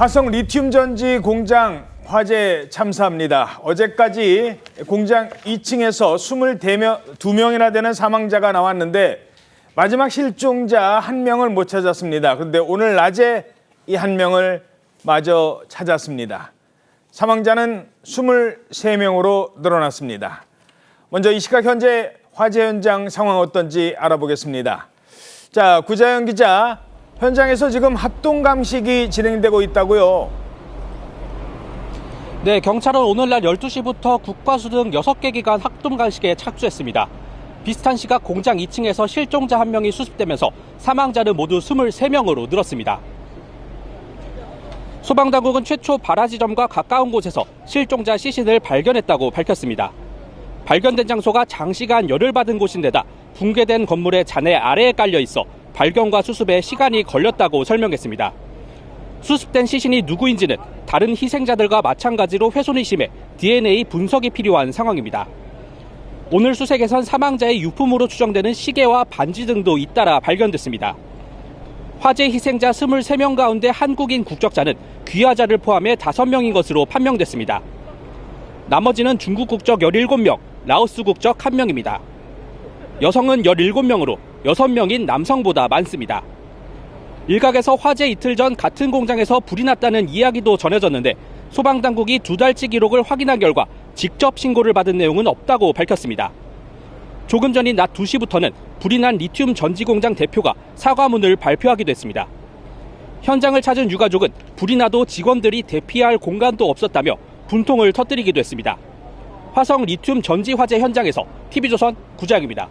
화성 리튬 전지 공장 화재 참사입니다. 어제까지 공장 2층에서 22명이나 되는 사망자가 나왔는데 마지막 실종자 1명을 못 찾았습니다. 그런데 오늘 낮에 이 1명을 마저 찾았습니다. 사망자는 23명으로 늘어났습니다. 먼저 이 시각 현재 화재 현장 상황 어떤지 알아보겠습니다. 자, 구자연 기자, 현장에서 지금 합동 감식이 진행되고 있다고요? 네, 경찰은 오늘날 12시부터 국과수 등 6개 기관 합동 감식에 착수했습니다. 비슷한 시각 공장 2층에서 실종자 1명이 수습되면서 사망자는 모두 23명으로 늘었습니다. 소방당국은 최초 발화 지점과 가까운 곳에서 실종자 시신을 발견했다고 밝혔습니다. 발견된 장소가 장시간 열을 받은 곳인데다 붕괴된 건물의 잔해 아래에 깔려 있어 발견과 수습에 시간이 걸렸다고 설명했습니다. 수습된 시신이 누구인지는 다른 희생자들과 마찬가지로 훼손이 심해 DNA 분석이 필요한 상황입니다. 오늘 수색에선 사망자의 유품으로 추정되는 시계와 반지 등도 잇따라 발견됐습니다. 화재 희생자 23명 가운데 한국인 국적자는 귀화자를 포함해 5명인 것으로 판명됐습니다. 나머지는 중국 국적 17명, 라오스 국적 1명입니다. 여성은 17명으로 6명인 남성보다 많습니다. 일각에서 화재 이틀 전 같은 공장에서 불이 났다는 이야기도 전해졌는데 소방당국이 2달치 기록을 확인한 결과 직접 신고를 받은 내용은 없다고 밝혔습니다. 조금 전인 낮 2시부터는 불이 난 리튬 전지 공장 대표가 사과문을 발표하기도 했습니다. 현장을 찾은 유가족은 불이 나도 직원들이 대피할 공간도 없었다며 분통을 터뜨리기도 했습니다. 화성 리튬 전지 화재 현장에서 TV조선 구자영입니다.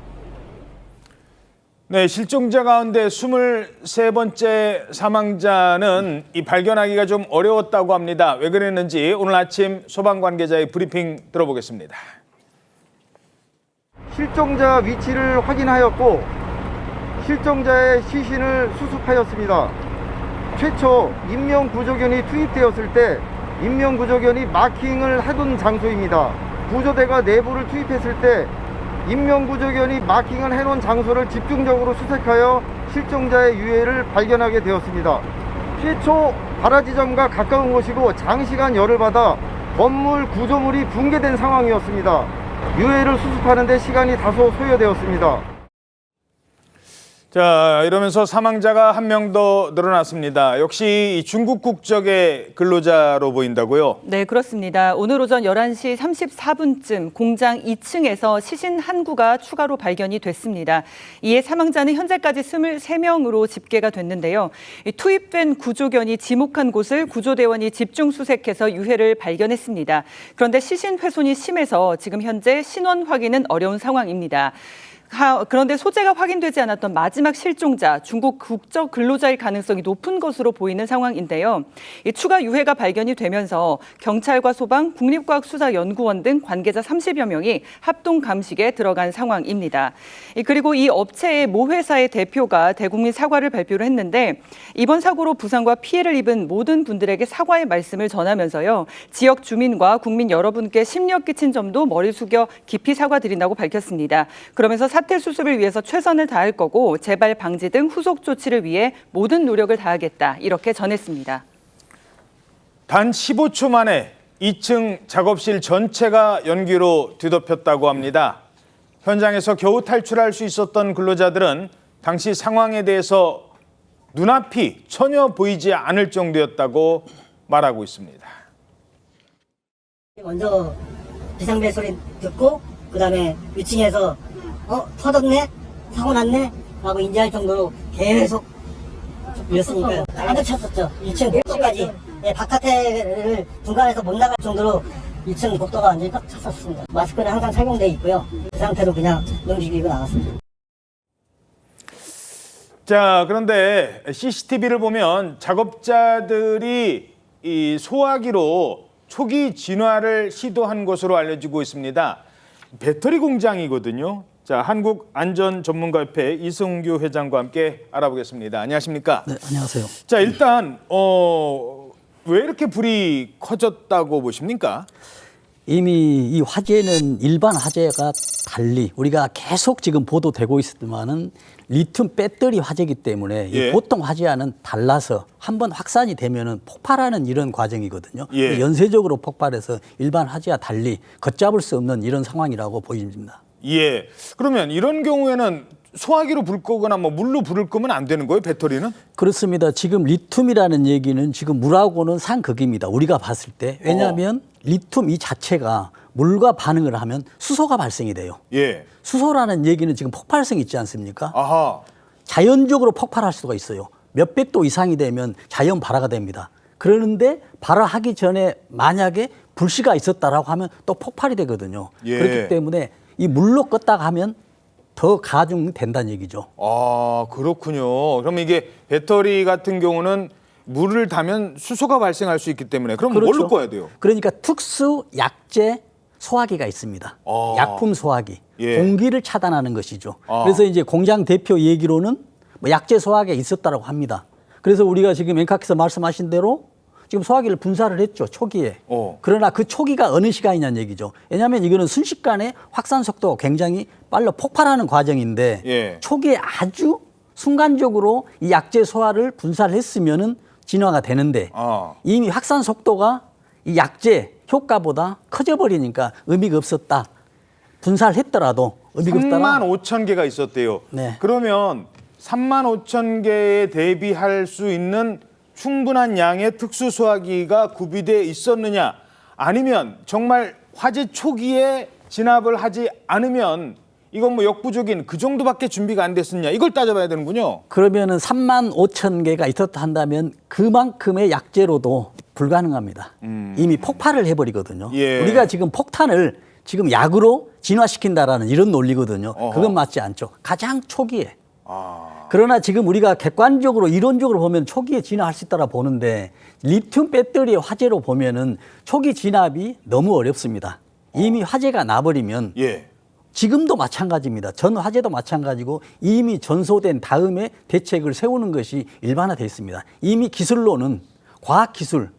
네, 실종자 가운데 23번째 사망자는 발견하기가 좀 어려웠다고 합니다. 왜 그랬는지 오늘 아침 소방 관계자의 브리핑 들어보겠습니다. 실종자 위치를 확인하였고 실종자의 시신을 수습하였습니다. 최초 인명구조견이 투입되었을 때 인명구조견이 마킹을 해둔 장소입니다. 구조대가 내부를 투입했을 때 인명구조견이 마킹을 해놓은 장소를 집중적으로 수색하여 실종자의 유해를 발견하게 되었습니다. 최초 발화 지점과 가까운 곳이고 장시간 열을 받아 건물 구조물이 붕괴된 상황이었습니다. 유해를 수습하는 데 시간이 다소 소요되었습니다. 자, 이러면서 사망자가 1명 더 늘어났습니다. 역시 중국 국적의 근로자로 보인다고요? 네, 그렇습니다. 오늘 오전 11시 34분쯤 공장 2층에서 시신 한 구가 추가로 발견이 됐습니다. 이에 사망자는 현재까지 23명으로 집계가 됐는데요. 투입된 구조견이 지목한 곳을 구조대원이 집중 수색해서 유해를 발견했습니다. 그런데 시신 훼손이 심해서 지금 현재 신원 확인은 어려운 상황입니다. 그런데 소재가 확인되지 않았던 마지막 실종자, 중국 국적 근로자일 가능성이 높은 것으로 보이는 상황인데요. 추가 유해가 발견이 되면서 경찰과 소방, 국립과학수사연구원 등 관계자 30여 명이 합동 감식에 들어간 상황입니다. 그리고 이 업체의 모 회사의 대표가 대국민 사과를 발표를 했는데 이번 사고로 부상과 피해를 입은 모든 분들에게 사과의 말씀을 전하면서요. 지역 주민과 국민 여러분께 심려 끼친 점도 머리 숙여 깊이 사과드린다고 밝혔습니다. 그러면서 사태 수습을 위해서 최선을 다할 거고 재발 방지 등 후속 조치를 위해 모든 노력을 다하겠다 이렇게 전했습니다. 단 15초 만에 2층 작업실 전체가 연기로 뒤덮였다고 합니다. 현장에서 겨우 탈출할 수 있었던 근로자들은 당시 상황에 대해서 눈앞이 전혀 보이지 않을 정도였다고 말하고 있습니다. 먼저 비상벨 소리 듣고 그다음에 위층에서 터졌네? 사고 났네? 라고 인지할 정도로 계속 밀었으니까요. 가득 찼었죠. 2층 복도까지. 예, 바깥에를 중간에서 못 나갈 정도로 2층 복도가 완전히 꽉 찼었습니다. 마스크는 항상 착용되어 있고요. 그 상태로 그냥 움직이고 나갔습니다. 자, 그런데 CCTV를 보면 작업자들이 이 소화기로 초기 진화를 시도한 것으로 알려지고 있습니다. 배터리 공장이거든요. 자, 한국안전전문가협회 이승규 회장과 함께 알아보겠습니다. 안녕하십니까? 네, 안녕하세요. 자, 일단 왜 이렇게 불이 커졌다고 보십니까? 이미 이 화재는 일반 화재가 달리 우리가 계속 지금 보도되고 있었지만은 리튬 배터리 화재이기 때문에 이 예. 보통 화재와는 달라서 한번 확산이 되면은 폭발하는 이런 과정이거든요. 예. 연쇄적으로 폭발해서 일반 화재와 달리 걷잡을 수 없는 이런 상황이라고 보입니다. 예. 그러면 이런 경우에는 소화기로 불 거거나 뭐 물로 불을 거면 안 되는 거예요, 배터리는? 그렇습니다. 지금 리튬이라는 얘기는 지금 물하고는 상극입니다. 우리가 봤을 때. 왜냐하면 리튬 이 자체가 물과 반응을 하면 수소가 발생이 돼요. 예. 수소라는 얘기는 지금 폭발성이 있지 않습니까? 아하. 자연적으로 폭발할 수가 있어요. 몇백 도 이상이 되면 자연 발화가 됩니다. 그러는데 발화하기 전에 만약에 불씨가 있었다라고 하면 또 폭발이 되거든요. 예. 그렇기 때문에 이 물로 껐다가 하면 더 가중된다는 얘기죠. 아, 그렇군요. 그러면 이게 배터리 같은 경우는 물을 타면 수소가 발생할 수 있기 때문에 그럼 뭘로 꺼야 돼요? 그러니까 특수 약재 소화기가 있습니다. 아. 약품 소화기. 예. 공기를 차단하는 것이죠. 아. 그래서 이제 공장 대표 얘기로는 뭐 약재 소화기가 있었다라고 합니다. 그래서 우리가 지금 앵카께서 말씀하신 대로 지금 소화기를 분사를 했죠, 초기에. 그러나 그 초기가 어느 시간이냐는 얘기죠. 왜냐하면 이거는 순식간에 확산 속도가 굉장히 빨라 폭발하는 과정인데 예. 초기에 아주 순간적으로 이 약재 소화를 분사를 했으면은 진화가 되는데 아. 이미 확산 속도가 이 약재 효과보다 커져버리니까 의미가 없었다. 분사를 했더라도 의미가 없다. 3만 5천 개가 있었대요. 네. 그러면 3만 5천 개에 대비할 수 있는 충분한 양의 특수 소화기가 구비되어 있었느냐, 아니면 정말 화재 초기에 진압을 하지 않으면 이건 뭐 역부족인 그 정도밖에 준비가 안 됐느냐, 이걸 따져봐야 되는군요. 그러면은 3만 5천 개가 있었다 한다면 그만큼의 약재로도 불가능합니다. 이미 폭발을 해버리거든요. 예. 우리가 지금 폭탄을 지금 약으로 진화시킨다라는 이런 논리거든요. 어허. 그건 맞지 않죠. 가장 초기에. 아. 그러나 지금 우리가 객관적으로 이론적으로 보면 초기에 진화할 수 있다라 보는데 리튬 배터리의 화재로 보면은 초기 진압이 너무 어렵습니다. 이미 화재가 나버리면 예. 지금도 마찬가지입니다. 전 화재도 마찬가지고 이미 전소된 다음에 대책을 세우는 것이 일반화되어 있습니다. 이미 기술로는 과학기술,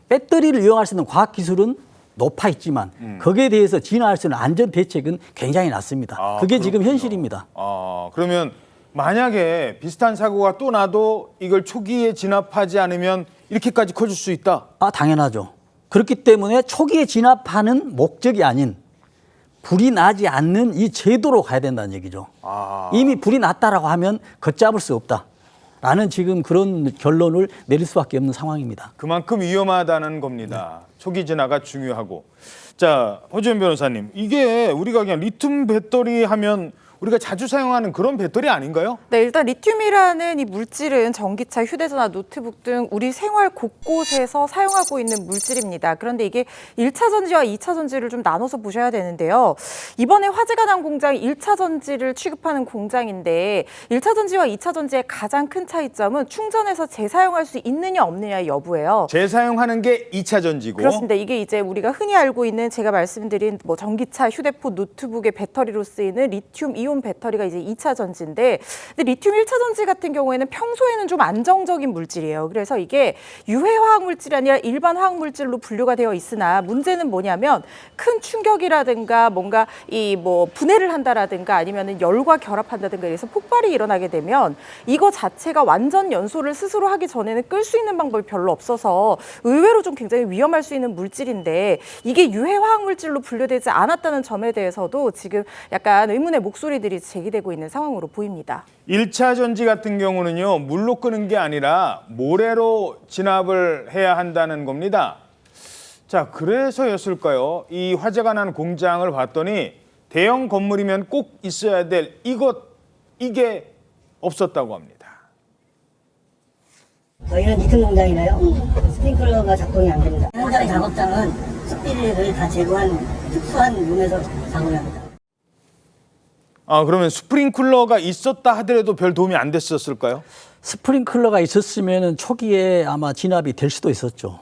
배터리를 이용할 수 있는 과학기술은 높아 있지만 거기에 대해서 진화할 수 있는 안전 대책은 굉장히 낮습니다. 아, 그게 지금 그렇군요. 현실입니다. 아, 그러면 만약에 비슷한 사고가 또 나도 이걸 초기에 진압하지 않으면 이렇게까지 커질 수 있다? 아, 당연하죠. 그렇기 때문에 초기에 진압하는 목적이 아닌 불이 나지 않는 이 제도로 가야 된다는 얘기죠. 아. 이미 불이 났다라고 하면 걷잡을 수 없다라는 지금 그런 결론을 내릴 수밖에 없는 상황입니다. 그만큼 위험하다는 겁니다. 초기 진화가 중요하고. 자, 허지연 변호사님, 이게 우리가 그냥 리튬 배터리 하면 우리가 자주 사용하는 그런 배터리 아닌가요? 네, 일단 리튬이라는 이 물질은 전기차, 휴대전화, 노트북 등 우리 생활 곳곳에서 사용하고 있는 물질입니다. 그런데 이게 1차 전지와 2차 전지를 좀 나눠서 보셔야 되는데요. 이번에 화재가 난 공장이 1차 전지를 취급하는 공장인데 1차 전지와 2차 전지의 가장 큰 차이점은 충전해서 재사용할 수 있느냐 없느냐의 여부예요. 재사용하는 게 2차 전지고. 그렇습니다. 이게 이제 우리가 흔히 알고 있는 제가 말씀드린 뭐 전기차, 휴대폰, 노트북의 배터리로 쓰이는 리튬 이온 배터리가 이제 2차 전지인데, 근데 리튬 1차 전지 같은 경우에는 평소에는 좀 안정적인 물질이에요. 그래서 이게 유해 화학 물질이 아니라 일반 화학 물질로 분류가 되어 있으나 문제는 뭐냐면 큰 충격이라든가 뭔가 이 뭐 분해를 한다라든가 아니면은 열과 결합한다든가 이래서 폭발이 일어나게 되면 이거 자체가 완전 연소를 스스로 하기 전에는 끌 수 있는 방법이 별로 없어서 의외로 좀 굉장히 위험할 수 있는 물질인데, 이게 유해 화학 물질로 분류되지 않았다는 점에 대해서도 지금 약간 의문의 목소리들이 제기되고 있는 상황으로 보입니다. 1차 전지 같은 경우는요, 물로 끄는 게 아니라 모래로 진압을 해야 한다는 겁니다. 자, 그래서였을까요? 이 화재가 난 공장을 봤더니 대형 건물이면 꼭 있어야 될 이게 없었다고 합니다. 저희는 리튬 공장이라요. 스프링클러가 작동이 안 됩니다. 현장의 작업장은 습기를 다 제거한 특수한 룸에서 작업을 합니다. 아, 그러면 스프링클러가 있었다 하더라도 별 도움이 안 됐었을까요? 스프링클러가 있었으면 초기에 아마 진압이 될 수도 있었죠.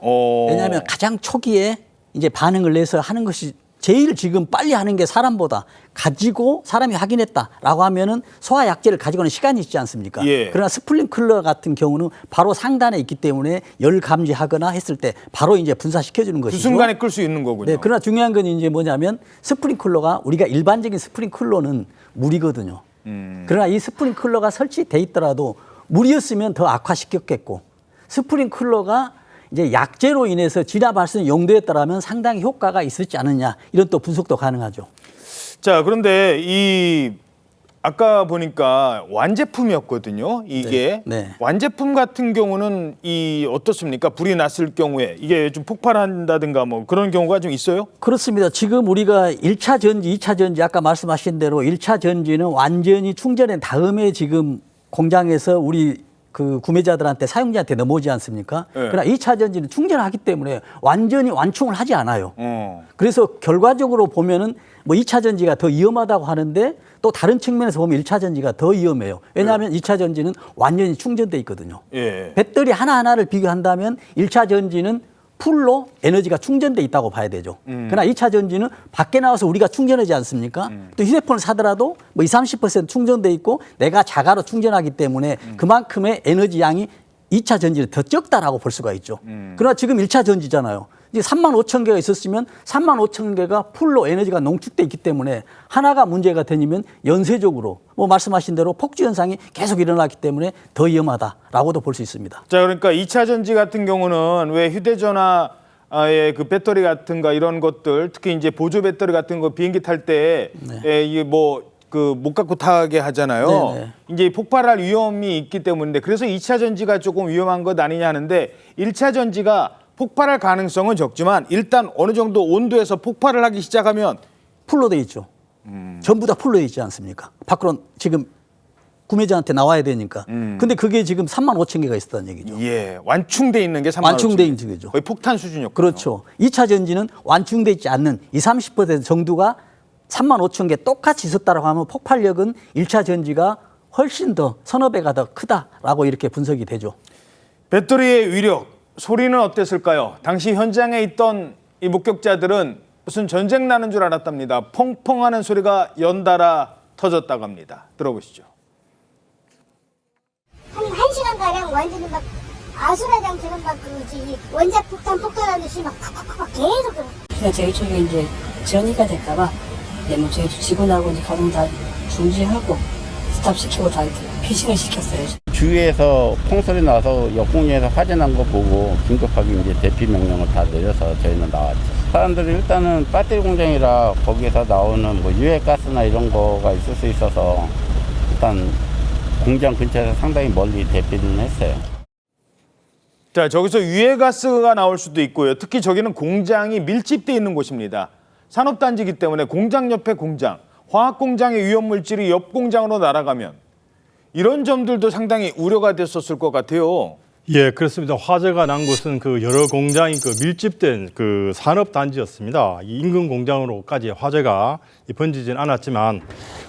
왜냐하면 가장 초기에 이제 반응을 내서 하는 것이 제일 지금 빨리 하는 게 사람보다 가지고 사람이 확인했다라고 하면은 소화약제를 가지고는 시간이 있지 않습니까? 예. 그러나 스프링클러 같은 경우는 바로 상단에 있기 때문에 열 감지하거나 했을 때 바로 이제 분사시켜주는 그 것이죠. 순간에 끌 수 있는 거군요. 네, 그러나 중요한 건 이제 뭐냐면 스프링클러가 우리가 일반적인 스프링클러는 물이거든요. 그러나 이 스프링클러가 설치돼 있더라도 물이었으면 더 악화시켰겠고 스프링클러가 이제 약재로 인해서 진압할 수 있는 용도였더라면 상당히 효과가 있었지 않느냐 이런 또 분석도 가능하죠. 자, 그런데 이 아까 보니까 완제품이었거든요. 이게 네. 완제품 같은 경우는 이 어떻습니까? 불이 났을 경우에 이게 좀 폭발한다든가 뭐 그런 경우가 좀 있어요? 그렇습니다. 지금 우리가 1차 전지, 2차 전지 아까 말씀하신 대로 1차 전지는 완전히 충전한 다음에 지금 공장에서 우리 그 구매자들한테 사용자한테 넘어오지 않습니까? 네. 그러나 2차 전지는 충전하기 때문에 완전히 완충을 하지 않아요. 어. 그래서 결과적으로 보면은 뭐 2차 전지가 더 위험하다고 하는데 또 다른 측면에서 보면 1차 전지가 더 위험해요. 왜냐하면 2차 전지는 완전히 충전돼 있거든요. 예. 배터리 하나하나를 비교한다면 1차 전지는 풀로 에너지가 충전돼 있다고 봐야 되죠. 그러나 2차 전지는 밖에 나와서 우리가 충전하지 않습니까? 또 휴대폰을 사더라도 뭐 20, 30% 충전돼 있고 내가 자가로 충전하기 때문에 그만큼의 에너지 양이 2차 전지는 더 적다라고 볼 수가 있죠. 그러나 지금 1차 전지잖아요. 이제 35,000개가 있었으면 35,000개가 풀로 에너지가 농축돼 있기 때문에 하나가 문제가 되면 연쇄적으로 뭐 말씀하신 대로 폭주 현상이 계속 일어나기 때문에 더 위험하다라고도 볼 수 있습니다. 자, 그러니까 2차 전지 같은 경우는 왜 휴대전화의 그 배터리 같은가 이런 것들 특히 이제 보조 배터리 같은 거 비행기 탈 때 이게 뭐 그 못 갖고 타게 하잖아요. 네네. 이제 폭발할 위험이 있기 때문인데 그래서 2차 전지가 조금 위험한 것 아니냐 하는데 1차 전지가 폭발할 가능성은 적지만 일단 어느 정도 온도에서 폭발을 하기 시작하면 풀로 돼 있죠. 전부 다 풀로 돼 있지 않습니까? 밖으로 지금 구매자한테 나와야 되니까. 근데 그게 지금 35,000개가 있었다는 얘기죠. 예, 완충돼 있는 게 3만 완충돼 있는 거죠. 거의 폭탄 수준이었군요. 그렇죠. 2차 전지는 완충돼 있지 않는 20, 30% 정도가 35,000개 똑같이 있었다고 하면 폭발력은 1차 전지가 훨씬 더 서너 배가 더 크다라고 이렇게 분석이 되죠. 배터리의 위력, 소리는 어땠을까요? 당시 현장에 있던 이 목격자들은 무슨 전쟁 나는 줄 알았답니다. 펑펑하는 소리가 연달아 터졌다고 합니다. 들어보시죠. 한 시간가량 완전히 막 아수라장처럼 막 그 원자 폭탄 폭발하듯이 막 팍팍팍 계속 그래서 저희 쪽에 이제 전이가 될까봐 뭐 저희 직원하고 이제 가동 다 중지하고 스탑시키고 다 이렇게 피싱을 시켰어요. 주위에서 콩소리 나서 역공리에서 화재 난 거 보고 긴급하게 이제 대피 명령을 다 내려서 저희는 나왔죠. 사람들이 일단은 배터리 공장이라 거기에서 나오는 뭐 유해가스나 이런 거가 있을 수 있어서 일단 공장 근처에서 상당히 멀리 대피는 했어요. 자, 저기서 유해가스가 나올 수도 있고요. 특히 저기는 공장이 밀집되어 있는 곳입니다. 산업단지이기 때문에 공장 옆에 공장, 화학공장의 위험물질이 옆 공장으로 날아가면 이런 점들도 상당히 우려가 됐었을 것 같아요. 예, 그렇습니다. 화재가 난 곳은 그 여러 공장이 그 밀집된 그 산업 단지였습니다. 이 인근 공장으로까지 화재가 번지진 않았지만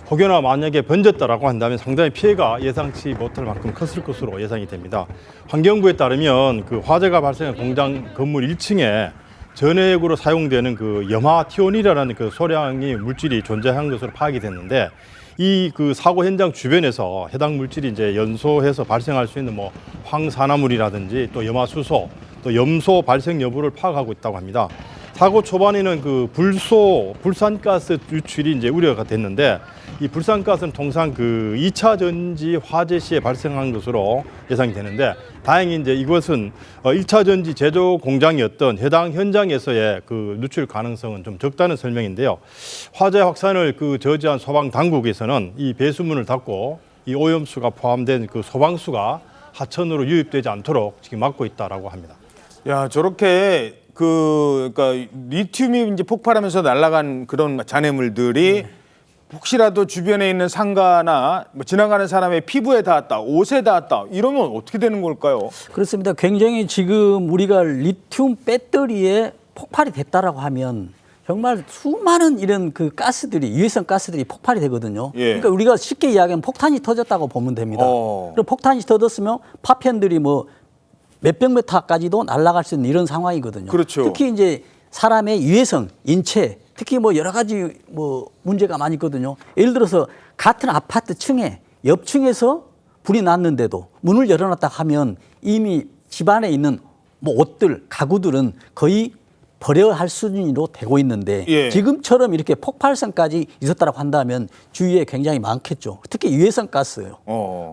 혹여나 만약에 번졌다라고 한다면 상당히 피해가 예상치 못할 만큼 컸을 것으로 예상이 됩니다. 환경부에 따르면 그 화재가 발생한 공장 건물 1층에 전해액으로 사용되는 그 염화티온이라는 그 소량의 물질이 존재한 것으로 파악이 됐는데 이 그 사고 현장 주변에서 해당 물질이 이제 연소해서 발생할 수 있는 뭐 황산화물이라든지 또 염화수소, 또 염소 발생 여부를 파악하고 있다고 합니다. 사고 초반에는 그 불산가스 유출이 이제 우려가 됐는데 이 불산가스는 통상 그 2차 전지 화재 시에 발생한 것으로 예상이 되는데 다행히 이제 이것은 1차 전지 제조 공장이었던 해당 현장에서의 그 누출 가능성은 좀 적다는 설명인데요. 화재 확산을 그 저지한 소방 당국에서는 이 배수문을 닫고 이 오염수가 포함된 그 소방수가 하천으로 유입되지 않도록 지금 막고 있다라고 합니다. 야, 저렇게 그러니까 리튬이 이제 폭발하면서 날아간 그런 잔해물들이 혹시라도 주변에 있는 상가나 뭐 지나가는 사람의 피부에 닿았다, 옷에 닿았다 이러면 어떻게 되는 걸까요? 그렇습니다. 굉장히 지금 우리가 리튬 배터리에 폭발이 됐다라고 하면 정말 수많은 이런 그 가스들이 유해성 가스들이 폭발이 되거든요. 예. 그러니까 우리가 쉽게 이야기하면 폭탄이 터졌다고 보면 됩니다. 그리고 폭탄이 터졌으면 파편들이 뭐 몇백 미터까지도 날아갈 수 있는 이런 상황이거든요. 그렇죠. 특히 이제 사람의 유해성, 인체 특히 뭐 여러 가지 뭐 문제가 많이 있거든요. 예를 들어서 같은 아파트 층에 옆 층에서 불이 났는데도 문을 열어놨다 하면 이미 집안에 있는 뭐 옷들, 가구들은 거의 버려야 할 수준으로 되고 있는데 예. 지금처럼 이렇게 폭발성까지 있었다고 한다면 주위에 굉장히 많겠죠. 특히 유해성 가스예요.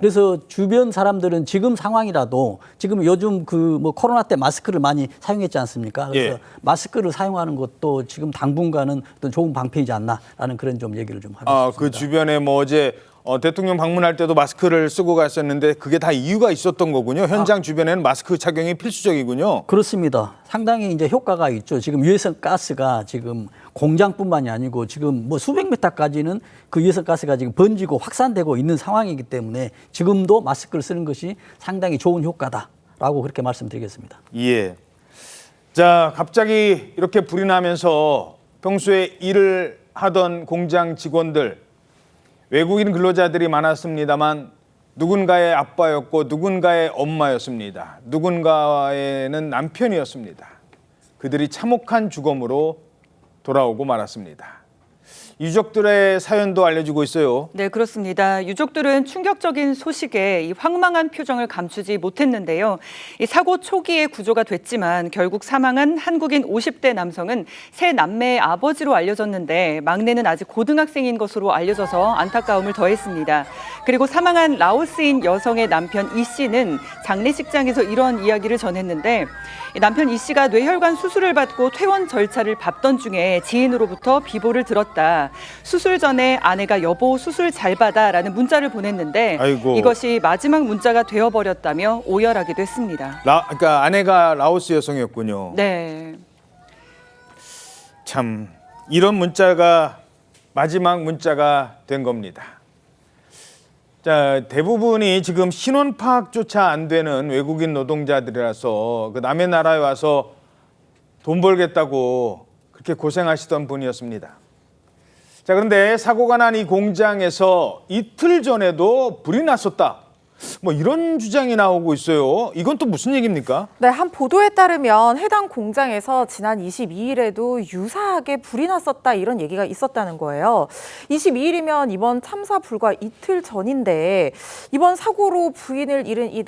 그래서 주변 사람들은 지금 상황이라도 지금 요즘 그 뭐 코로나 때 마스크를 많이 사용했지 않습니까? 그래서 예. 마스크를 사용하는 것도 지금 당분간은 어떤 좋은 방편이지 않나라는 그런 좀 얘기를 좀 하고 싶습니다. 그 주변에 뭐 어제 대통령 방문할 때도 마스크를 쓰고 갔었는데 그게 다 이유가 있었던 거군요. 현장 주변에는 마스크 착용이 필수적이군요. 그렇습니다. 상당히 이제 효과가 있죠. 지금 유해성 가스가 지금 공장뿐만이 아니고 지금 뭐 수백 미터까지는 그 유해성 가스가 지금 번지고 확산되고 있는 상황이기 때문에 지금도 마스크를 쓰는 것이 상당히 좋은 효과다라고 그렇게 말씀드리겠습니다. 예. 자, 갑자기 이렇게 불이 나면서 평소에 일을 하던 공장 직원들, 외국인 근로자들이 많았습니다만 누군가의 아빠였고 누군가의 엄마였습니다. 누군가에는 남편이었습니다. 그들이 참혹한 죽음으로 돌아오고 말았습니다. 유족들의 사연도 알려주고 있어요. 네, 그렇습니다. 유족들은 충격적인 소식에 이 황망한 표정을 감추지 못했는데요. 이 사고 초기에 구조가 됐지만 결국 사망한 한국인 50대 남성은 세 남매의 아버지로 알려졌는데 막내는 아직 고등학생인 것으로 알려져서 안타까움을 더했습니다. 그리고 사망한 라오스인 여성의 남편 이 씨는 장례식장에서 이런 이야기를 전했는데 남편 이 씨가 뇌혈관 수술을 받고 퇴원 절차를 밟던 중에 지인으로부터 비보를 들었다. 수술 전에 아내가 여보 수술 잘 받아라는 문자를 보냈는데 아이고. 이것이 마지막 문자가 되어버렸다며 오열하기도 했습니다. 그러니까 아내가 라오스 여성이었군요. 네. 참 이런 문자가 마지막 문자가 된 겁니다. 자, 대부분이 지금 신원 파악조차 안 되는 외국인 노동자들이라서 그 남의 나라에 와서 돈 벌겠다고 그렇게 고생하시던 분이었습니다. 자, 그런데 사고가 난 이 공장에서 이틀 전에도 불이 났었다. 뭐 이런 주장이 나오고 있어요. 이건 또 무슨 얘기입니까? 네, 한 보도에 따르면 해당 공장에서 지난 22일에도 유사하게 불이 났었다 이런 얘기가 있었다는 거예요. 22일이면 이번 참사 불과 이틀 전인데 이번 사고로 부인을 잃은 이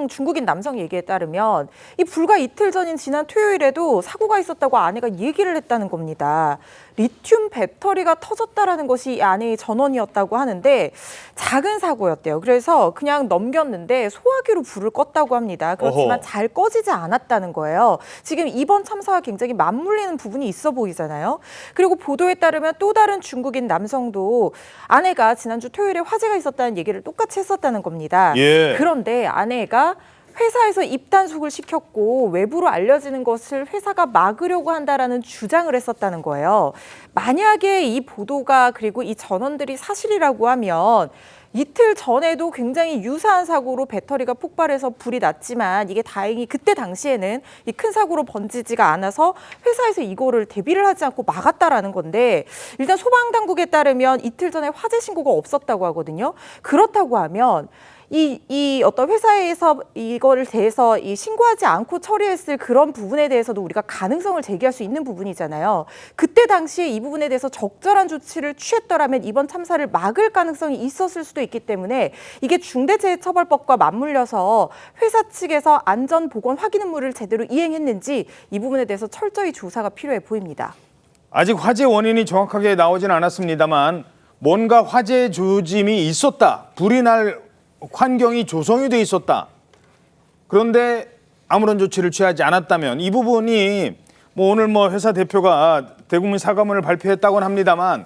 중국인 남성 얘기에 따르면 이 불과 이틀 전인 지난 토요일에도 사고가 있었다고 아내가 얘기를 했다는 겁니다. 리튬 배터리가 터졌다라는 것이 이 아내의 전원이었다고 하는데 작은 사고였대요. 그래서 그냥 넘겼는데 소화기로 불을 껐다고 합니다. 그렇지만 어허. 잘 꺼지지 않았다는 거예요. 지금 이번 참사와 굉장히 맞물리는 부분이 있어 보이잖아요. 그리고 보도에 따르면 또 다른 중국인 남성도 아내가 지난주 토요일에 화재가 있었다는 얘기를 똑같이 했었다는 겁니다. 예. 그런데 아내가 회사에서 입단속을 시켰고 외부로 알려지는 것을 회사가 막으려고 한다라는 주장을 했었다는 거예요. 만약에 이 보도가 그리고 이 전원들이 사실이라고 하면 이틀 전에도 굉장히 유사한 사고로 배터리가 폭발해서 불이 났지만 이게 다행히 그때 당시에는 이 큰 사고로 번지지가 않아서 회사에서 이거를 대비를 하지 않고 막았다라는 건데 일단 소방당국에 따르면 이틀 전에 화재 신고가 없었다고 하거든요. 그렇다고 하면 이 어떤 회사에서 이거를 대해서 이 신고하지 않고 처리했을 그런 부분에 대해서도 우리가 가능성을 제기할 수 있는 부분이잖아요. 그때 당시에 이 부분에 대해서 적절한 조치를 취했더라면 이번 참사를 막을 가능성이 있었을 수도 있기 때문에 이게 중대재해처벌법과 맞물려서 회사 측에서 안전보건 확인 의무를 제대로 이행했는지 이 부분에 대해서 철저히 조사가 필요해 보입니다. 아직 화재 원인이 정확하게 나오진 않았습니다만 뭔가 화재 조짐이 있었다. 불이 날 환경이 조성이 돼 있었다. 그런데 아무런 조치를 취하지 않았다면 이 부분이 뭐 오늘 뭐 회사 대표가 대국민 사과문을 발표했다고는 합니다만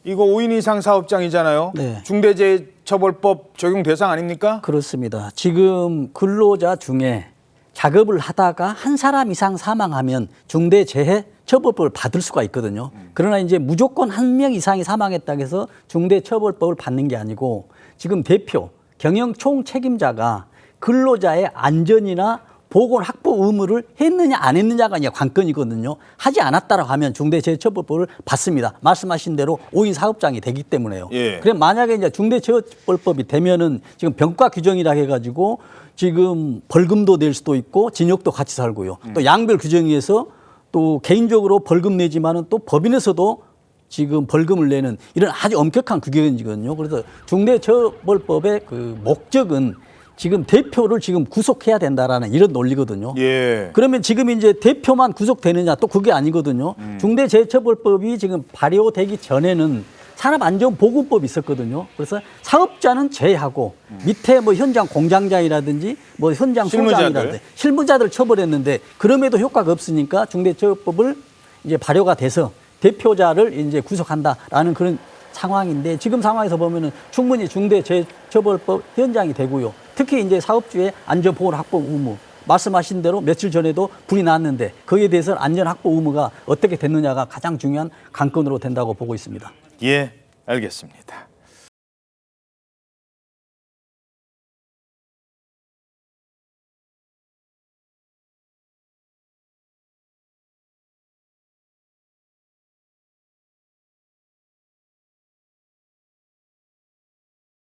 이거 5인 이상 사업장이잖아요. 네. 중대재해처벌법 적용 대상 아닙니까? 그렇습니다. 지금 근로자 중에 작업을 하다가 한 사람 이상 사망하면 중대재해처벌법을 받을 수가 있거든요. 그러나 이제 무조건 한 명 이상이 사망했다고 해서 중대처벌법을 받는 게 아니고 지금 대표 경영 총책임자가 근로자의 안전이나 보건 확보 의무를 했느냐 안 했느냐가 이제 관건이거든요. 하지 않았다라고 하면 중대재해처벌법을 받습니다. 말씀하신 대로 5인 사업장이 되기 때문에요. 예. 그럼 만약에 이제 중대재해처벌법이 되면은 지금 병가 규정이라 해가지고 지금 벌금도 낼 수도 있고 징역도 같이 살고요. 또 양별 규정에 의해서 또 개인적으로 벌금 내지만은 또 법인에서도 지금 벌금을 내는 이런 아주 엄격한 규정이거든요. 그래서 중대처벌법의 그 목적은 지금 대표를 지금 구속해야 된다라는 이런 논리거든요. 예. 그러면 지금 이제 대표만 구속되느냐 또 그게 아니거든요. 중대재해처벌법이 지금 발효되기 전에는 산업안전보건법이 있었거든요. 그래서 사업자는 제외하고 밑에 뭐 현장 공장장이라든지 뭐 현장 소장이라든지 실무자들 처벌했는데 그럼에도 효과가 없으니까 중대재해처벌법을 이제 발효가 돼서 대표자를 이제 구속한다라는 그런 상황인데 지금 상황에서 보면은 충분히 중대재해처벌법 현장이 되고요. 특히 이제 사업주의 안전보건 확보 의무 말씀하신 대로 며칠 전에도 불이 났는데 거기에 대해서 안전 확보 의무가 어떻게 됐느냐가 가장 중요한 관건으로 된다고 보고 있습니다. 예, 알겠습니다.